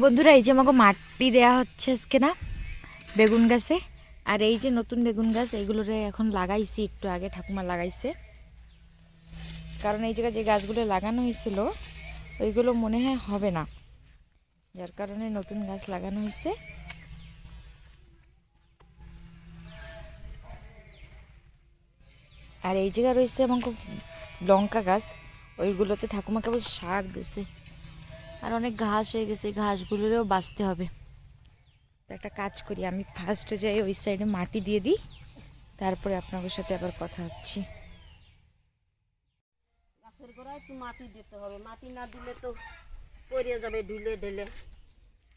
বন্ধুরা, এই যে আমাকে মাটি দেয়া হচ্ছে আজকে না বেগুন গাছে। আর এই যে নতুন বেগুন গাছ, এইগুলোরে এখন লাগাইছি, একটু আগে ঠাকুমা লাগাইছে। কারণ এই জায়গায় যে গাছগুলো লাগানো হয়েছিল ওইগুলো মনে হয় হবে না, যার কারণে নতুন গাছ লাগানো হয়েছে। আর এই জায়গায় রয়েছে আমাকে লঙ্কা গাছ, ওইগুলোতে ঠাকুমা কেবল শাক দিছে। আর অনেক ঘাস হয়ে গেছে, ঘাসগুলোরেও বাঁচতে হবে। তো একটা কাজ করি, আমি ফার্স্টে যাই ওই সাইডে মাটি দিয়ে দিই, তারপরে আপনাদের সাথে আবার কথা হচ্ছি। গাছের গোড়ায় একটু মাটি দিতে হবে, মাটি না দিলে তো পড়ে যাবে ঢুলে ঢেলে।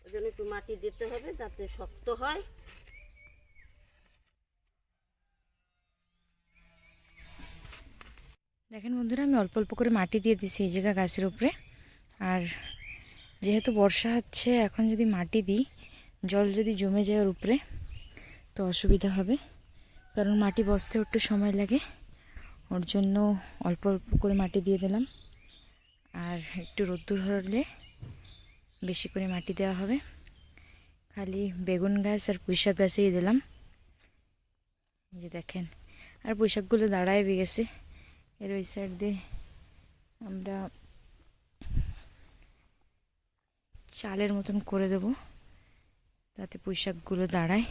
ওই জন্য একটু মাটি দিতে হবে যাতে শক্ত হয়। দেখেন বন্ধুরা, আমি অল্প অল্প করে মাটি দিয়ে দিছি এই জায়গা গাছের উপরে। আর যেহেতু বর্ষা হচ্ছে, এখন যদি মাটি দিই, জল যদি জমে যায় ওর উপরে তো অসুবিধা হবে, কারণ মাটি বসতে একটু সময় লাগে। ওর জন্য অল্প অল্প করে মাটি দিয়ে দিলাম। আর একটু রোদ্দুর হলে বেশি করে মাটি দেওয়া হবে। খালি বেগুন গাছ আর পুঁইশাক গাছেই দিলাম, এই যে দেখেন। আর পুঁইশাকগুলো দাঁড়ায় গেছে। এর ওই সাইড দিয়ে আমরা চালের মতন করে দেব, যাতে পুঁইশাকগুলো দাঁড়ায়।